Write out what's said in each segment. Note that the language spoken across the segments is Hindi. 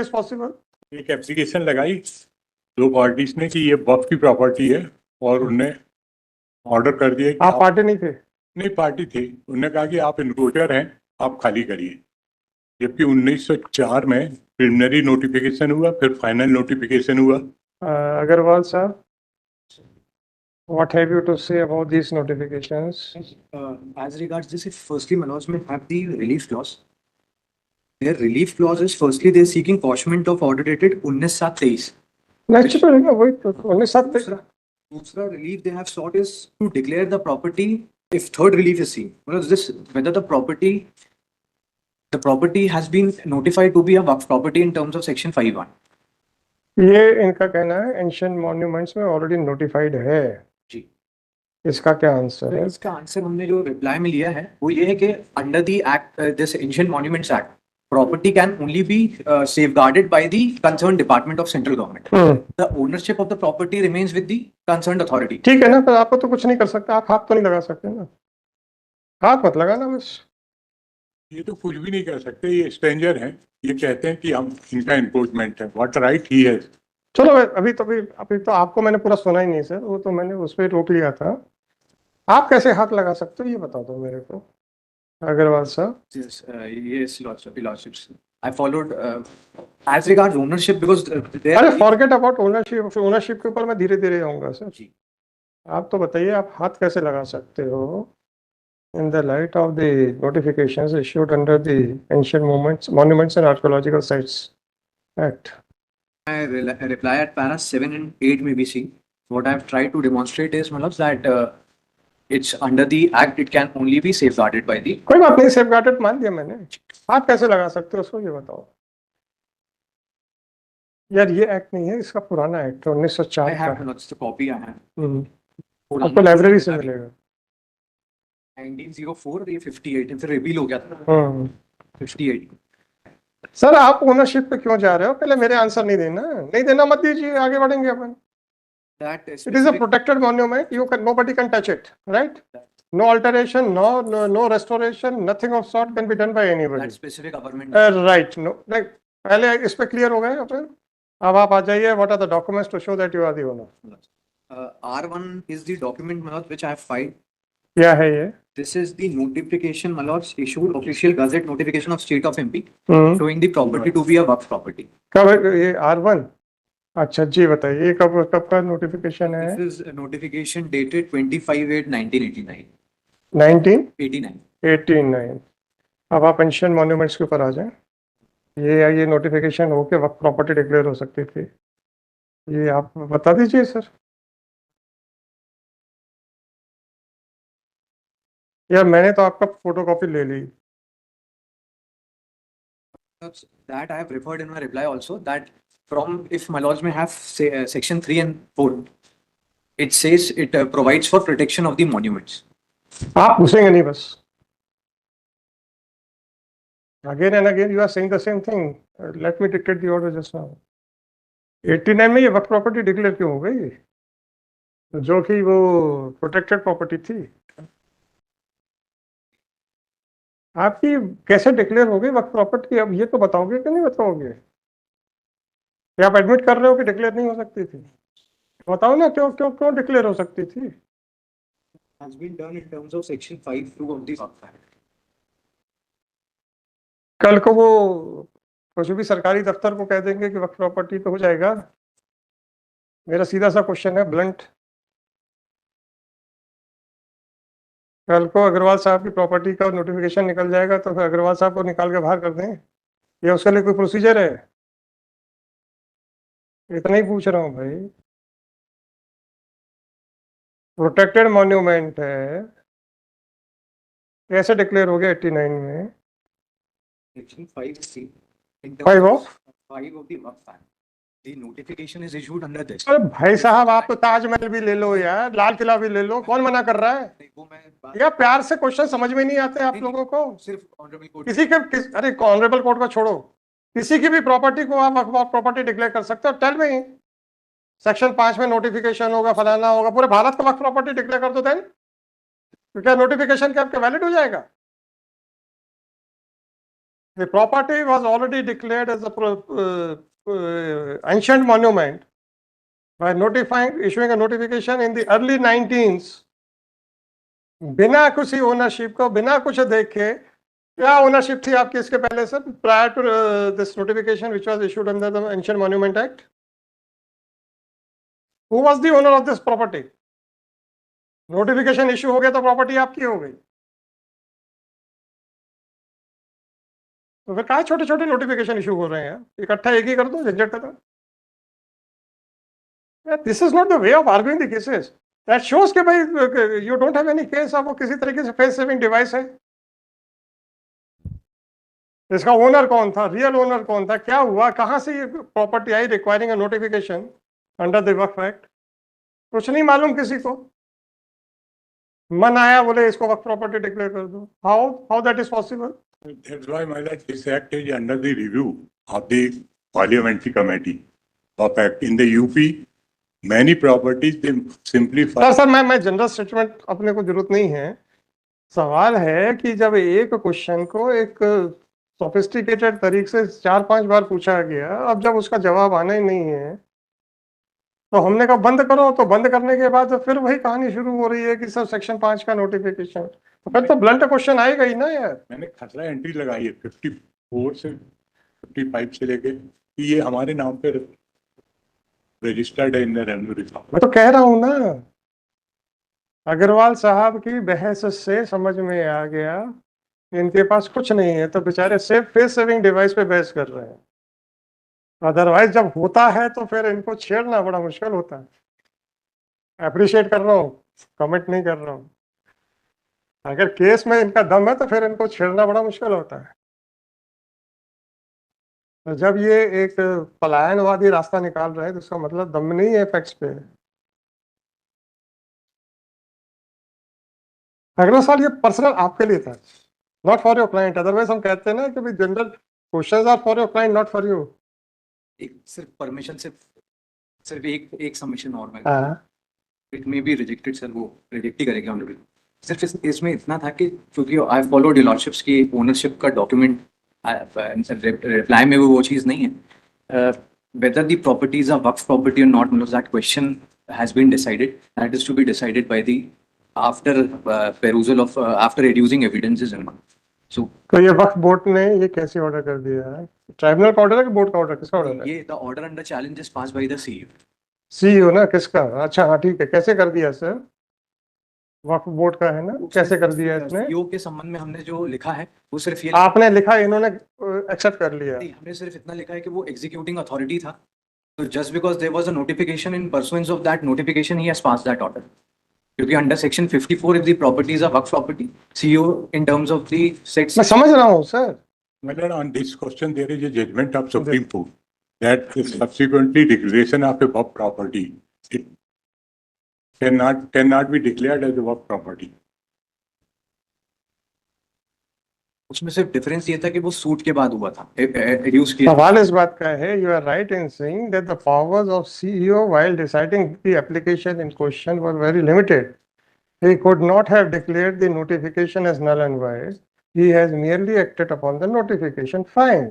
Is possible? एक एप्लीकेशन लगाई दो पार्टीज ने कि ये वक्फ की प्रॉपर्टी है और उनने ऑर्डर कर दिया कि आप पार्टी नहीं थे? नहीं, पार्टी थी। उन्होंने कहा कि आप इन्क्रोचर हैं, आप खाली करिए। जबकि 1904 में प्रिलिमिनरी नोटिफिकेशन हुआ, फिर फाइनल नोटिफिकेशन हुआ। अग्रवाल साहब, what have you to say about these notifications? As regards this, if firstly Manoj may have the relief clause. Their relief clause is firstly they're seeking quashment of order dated 19/7/23. Next पे रहेगा वही तो 19/7 दूसरा relief they have sought is to declare the property if third relief is seen. Whether the property has been notified to be a waqf property in terms of section 5(1). ये इनका कहना है एंशिएंट मॉन्यूमेंट्स में ऑलरेडी नोटिफाइड है जी। इसका क्या आंसर है? इसका आंसर हमने जो रिप्लाई में लिया है वो ये है कि under the act this ancient monuments act property can only be safeguarded by the concerned department of central government. The ownership of the property remains with the concerned authority. ठीक है ना, पर आपको तो कुछ नहीं कर सकता, आप हाथ तो नहीं लगा सकते ना, हाथ मत लगाना बस। ये तो कुछ भी नहीं कर सकते, ये स्ट्रेंजर हैं, ये कहते हैं कि हम इनका एनक्रोचमेंट है, व्हाट राइट ही हैज। चलो अभी तो आपको मैंने पूरा सुना ही नहीं सर, वो तो मैंने उस पर रोक लिया था। आप कैसे हाथ लगा सकते हो ये बता दो मेरे को अग्रवाल साहब। Yes, lordships. I followed as regards ownership because अरे फॉरगेट अबाउट ओनरशिप के ऊपर मैं धीरे धीरे आऊंगा सर। आप तो बताइए आप हाथ कैसे लगा सकते हो in the light of the notifications issued under the Ancient Monuments and Archaeological Sites Act. My reply at paras 7 and 8 may be seen. What I have tried to demonstrate is, Manoj, that it's under the act. It can only be safeguarded by the. कोई बात नहीं, safeguarded मान दिया मैंने। आप कैसे लगा सकते हो उसको ये बताओ यार। ये एक्ट नहीं है, इसका पुराना एक्ट है 1904 I have not the copy. I have. आपको लाइब्रेरी से मिलेगा। 1904 ये 58 फिर रिवील हो गया था 58। सर आप ओनरशिप पे क्यों जा रहे हो? पहले मेरे आंसर नहीं देना मत दीजिए, आगे बढ़ेंगे अपन। That It is a protected monument. Nobody can touch it, right? No alteration, no restoration, nothing of sort can be done by anybody. That specific government. Right. No. Like पहले इस पे क्लियर हो गए अपन। अब आप आ जाइए। What are the documents to show that you are the owner? R1 is the document, Manoj, which I have filed. क्या है ये? This is the notification, Manoj, issued official gazette notification of state of MP showing the property to be a waqf property. कब ये R1? अच्छा जी बताइए, ये कब का नोटिफिकेशन है? This is a notification dated 25/8/1989. 1989। अब आप एंशिएंट मॉन्यूमेंट्स के ऊपर आ जाएं। ये नोटिफिकेशन हो के वक्त प्रॉपर्टी डिक्लेयर हो सकती थी, ये आप बता दीजिए सर। यार मैंने तो आपका फोटोकॉपी ले ली। That I have referred in my reply also, that from if my lords may have section 3 and 4, it says it provides for protection of the monuments. आप घुसेंगे नहीं बस। Again and again you are saying the same thing. Let me dictate the order just now. 89 में ये वक्त प्रॉपर्टी डिक्लेयर क्यों हो गई, जो कि वो प्रोटेक्टेड प्रॉपर्टी थी? आपकी कैसे डिक्लेयर हो गई वक्त प्रॉपर्टी, अब ये तो बताओगे कि नहीं बताओगे? या आप एडमिट कर रहे हो कि डिक्लेयर नहीं हो सकती थी? बताओ ना, क्यों डिक्लेयर हो सकती थी? Has been done in terms of section 5(2) of the Waqf Act. कल को वो कुछ भी सरकारी दफ्तर को कह देंगे कि वक्त प्रॉपर्टी तो हो जाएगा। मेरा सीधा सा क्वेश्चन है, ब्लंट। कल को अग्रवाल साहब की प्रॉपर्टी का नोटिफिकेशन निकल जाएगा तो फिर अग्रवाल साहब को निकाल के बाहर कर दें, या उसके लिए कोई प्रोसीजर है? इतना ही पूछ रहा हूँ भाई। प्रोटेक्टेड मॉन्यूमेंट है, कैसे डिक्लेयर हो गया 89 में? Section 5(c). 5 of 5 of the Waqf Act. The notification is issued under this. अरे भाई साहब, आप तो ताजमहल भी ले लो यार, लाल किला भी ले लो, कौन मना कर रहा है? वो मैं या प्यार से क्वेश्चन समझ में नहीं आते आप लोगों को? सिर्फ ऑनरेबल कोर्ट अरे ऑनरेबल कोर्ट का छोड़ो, किसी की भी प्रॉपर्टी को आप प्रॉपर्टी डिक्लेयर कर सकते हो। टेल मी, सेक्शन 5 में नोटिफिकेशन होगा, फलाना होगा, पूरे भारत का वक्त प्रॉपर्टी डिक्लेयर कर दो देन, तो क्या नोटिफिकेशन क्या आपके वैलिड हो जाएगा? The property was already declared as a ancient monument by issuing a notification in the early 19s. बिना किसी ओनरशिप को, बिना कुछ देखे, क्या ओनरशिप थी आपकी इसके पहले sir, prior to this notification which was issued under the Ancient Monument Act? Who was the owner of this property? Notification issue हो गया तो प्रॉपर्टी आपकी हो गई, तो फिर क्या छोटे छोटे नोटिफिकेशन इशू हो रहे हैं, इकट्ठा एक ही कर दो, झंझट खत्म. This is not the way of arguing the cases. That shows कि भाई you don't have any case, आप वो किसी तरीके से फेस सेविंग डिवाइस है. इसका ओनर कौन था, रियल ओनर कौन था, क्या हुआ, कहां से ये property I requiring a notification under the Waqf act, कुछ नहीं मालूम किसी को. मन आया बोले इसको वक्फ प्रॉपर्टी डिक्लेयर कर दो. How that is possible? That's why, my lord, this act is under the review of the parliamentary committee of act. In the UP, many properties, they simply. Sir मैं जनरल स्टेटमेंट अपने को जरूरत नहीं है. सवाल है कि जब एक क्वेश्चन को एक सोफिस्टिकेटेड तरीके से 4-5 बार पूछा गया, अब जब उसका जवाब आना ही नहीं है तो हमने कहा बंद करो, तो बंद करने के बाद तो फिर वही कहानी शुरू हो रही है कि सर सेक्शन 5 का नोटिफिकेशन, तो फिर तो ब्लंट क्वेश्चन आएगा ही ना यार. मैंने खतरा एंट्री लगाई है 54 से 55 से लेके कि ये हमारे नाम पे रजिस्टर्ड है इन द रेवेन्यू रिकॉर्ड. मैं तो कह रहा हूं ना, अग्रवाल साहब की बहस से समझ में आ गया इनके पास कुछ नहीं है, तो बेचारे फेस सेविंग डिवाइस पे बहस कर रहे हैं. अदरवाइज जब होता है तो फिर इनको छेड़ना बड़ा मुश्किल होता है. अप्रिशिएट कर रहा हूँ, कमेंट नहीं कर रहा हूँ. अगर केस में इनका दम है तो फिर इनको छेड़ना बड़ा मुश्किल होता है. तो जब ये एक पलायनवादी रास्ता निकाल रहे हैं तो उसका मतलब दम नहीं है फैक्ट्स पे. अगला सवाल ये पर्सनल आपके लिए था, not for your client. Otherwise हम कहते हैं ना कि भाई general questions are for your client, not for you. एक सिर्फ परमिशन से सिर्फ एक सबमिशन और मैं हाँ, it may be rejected sir, वो रिजेक्ट ही करेगा ऑनरेबल. सिर्फ इसमें इतना था कि क्योंकि आई फॉलोड योर लॉर्डशिप्स की ओनरशिप का डॉक्यूमेंट रिप्लाई में वो चीज़ नहीं है. whether the properties are Waqf property or not, that question has been decided. That is to be decided by the after perusal of after reducing evidences and all. So तो ये वक्फ बोर्ड ने ये कैसे ऑर्डर कर दिया है? ट्राइब्यूनल का ऑर्डर है कि बोर्ड का ऑर्डर, किसका ऑर्डर है? ये the order under challenge is passed by the CEO. CEO ना, किसका? अच्छा हाँ ठीक है, कैसे कर दिया सर? वक्फ बोर्ड का है ना, कैसे कर दिया इसने? CEO के संबंध में हमने जो लिखा है वो सिर्फ ये आपने लिखा, इन्होंने एक्सेप्ट कर लिया? नहीं, हमने सिर्फ इतना लिखा है कि वो एग्जीक्यूटिंग अथॉरिटी था, तो just because there was a notification in pursuance of that notification he has passed that order. क्योंकि under section 54 if the properties are waqf property, CEO in terms of the sets. मैं समझ रहा हूँ sir. Well, on this question, there is a judgment of Supreme Court that subsequently declaration of a Waqf property, it cannot be declared as a Waqf property. उसमें सिर्फ डिफरेंस ये था कि वो सूट के बाद हुआ था, रिड्यूस किया. सवाल इस बात का है, you are right in saying that the powers of CEO while deciding the application in question were very limited. He could not have declared the notification as null and void. He has merely acted upon the notification. Fine.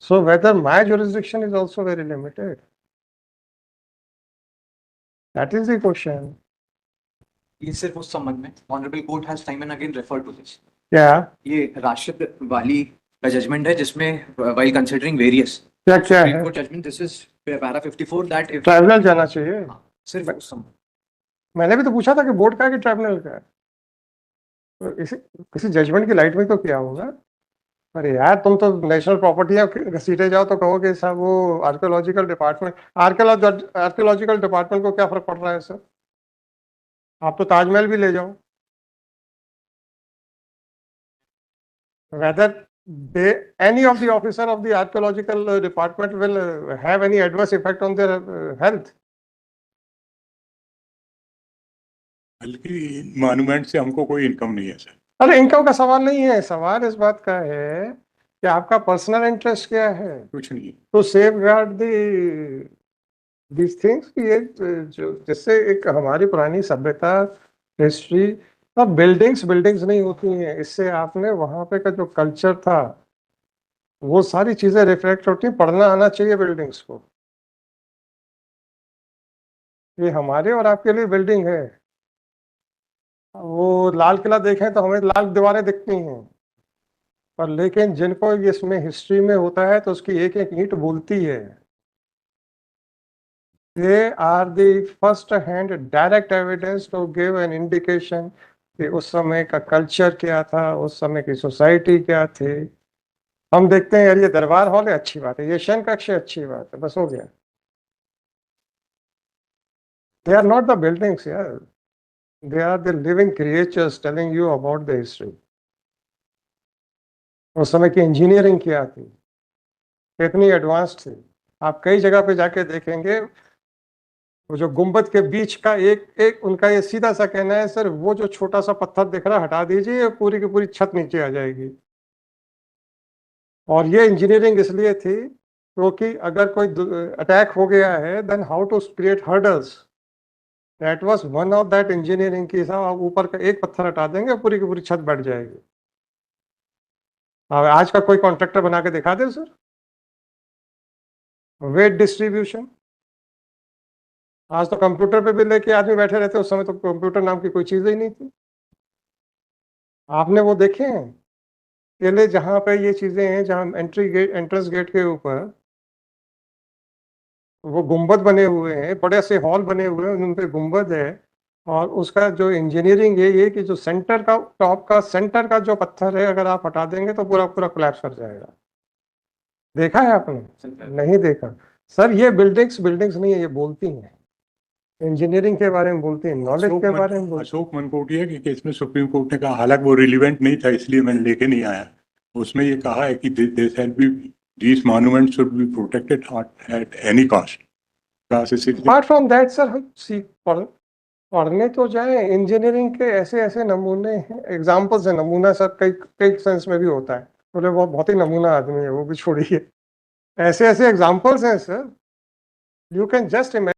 So whether my jurisdiction is also very limited? That is the question. ये सिर्फ उस संबंध में honourable court has time and again refer to this. क्या ये राशिद वाली का जजमेंट है जिसमें while considering various क्या क्या Supreme है? Court judgment, this is para 54 that if tribunal जाना चाहिए. सिर्फ उस संबंध. मैंने भी तो पूछा था कि बोर्ड का है कि ट्राइब्यूनल का है. तो किसी जजमेंट की लाइट में तो क्या होगा. अरे यार तुम तो नेशनल प्रॉपर्टी घसीटे जाओ तो कहोगे साहब वो आर्कियोलॉजिकल डिपार्टमेंट को क्या फर्क पड़ रहा है सर. आप तो ताजमहल भी ले जाओ. whether any of the officer of the archaeological department will have any adverse effect on their health. बल्कि मॉन्यूमेंट से हमको कोई इनकम नहीं है सर. अरे इनकम का सवाल नहीं है, सवाल इस बात का है कि आपका पर्सनल इंटरेस्ट क्या है. कुछ नहीं. तो सेफगार्ड these थिंग्स कि ये जो जिससे एक हमारी पुरानी सभ्यता, हिस्ट्री, अब बिल्डिंग्स बिल्डिंग्स नहीं होती हैं, इससे आपने वहां पे का जो कल्चर था वो सारी चीजें रिफ्लेक्ट होती हैं। पढ़ना आना चाहिए बिल्डिंग्स को। ये हमारे और आपके लिए बिल्डिंग है। वो लाल किला देखें तो हमें लाल दीवारें दिखती हैं, पर लेकिन जिनको इसमें हिस्ट्री में होता है तो उसकी एक एक ईंट बोलती है। They are the first hand direct evidence to give an indication कि उस समय का कल्चर क्या था, उस समय की सोसाइटी क्या थी। हम देखते हैं यार ये दरबार हॉल है, अच्छी बात है, ये शयन कक्ष है, अच्छी बात है, बस हो गया। They are not the buildings यार, they are the living creatures telling you about the history. उस समय की इंजीनियरिंग क्या थी, कितनी एडवांस थी। आप कई जगह पे जाके देखेंगे, वो जो गुंबद के बीच का एक एक उनका ये सीधा सा कहना है, सर वो जो छोटा सा पत्थर दिख रहा है हटा दीजिए, पूरी की पूरी छत नीचे आ जाएगी। और ये इंजीनियरिंग इसलिए थी क्योंकि अगर कोई अटैक हो गया है, then how to create hurdles. That was one of that engineering की। साहब आप ऊपर का एक पत्थर हटा देंगे, पूरी की पूरी छत बैठ जाएगी। अब आज का कोई कॉन्ट्रैक्टर बना के दिखा दे सर। वेट डिस्ट्रीब्यूशन, आज तो कंप्यूटर पे भी लेके आदमी बैठे रहते, उस समय तो कंप्यूटर नाम की कोई चीज ही नहीं थी। आपने वो देखे हैं केले जहां पे ये चीजें हैं, जहां एंट्री गेट एंट्रेंस गेट के ऊपर वो गुंबद बने हुए हैं, बड़े से हॉल बने हुए हैं, उन पे गुंबद है। और उसका जो इंजीनियरिंग है ये कि जो सेंटर का टॉप का सेंटर का जो पत्थर है, अगर आप हटा देंगे तो पूरा पूरा कोलैप्स कर जाएगा। देखा है आपने? नहीं देखा सर। ये बिल्डिंग्स बिल्डिंग्स नहीं है, ये बोलती हैं, इंजीनियरिंग के बारे में बोलती हैं, नॉलेज के बारे में बोलती अशोक मनकोटिया के केस में सुप्रीम कोर्ट ने कहा, हालांकि वो रिलीवेंट नहीं था इसलिए मैंने लेके नहीं आया, उसमें ये कहा है कि these monuments should be protected at any cost। Apart from that sir, हम पढ़ने तो जाए, इंजीनियरिंग के ऐसे ऐसे नमूने हैं, एग्जाम्पल्स है। नमूना सर कई कई सेंस में भी होता है, बोले वो बहुत ही नमूना आदमी है, वो भी छोड़िए। ऐसे ऐसे एग्जाम्पल्स हैं sir, you can just imagine.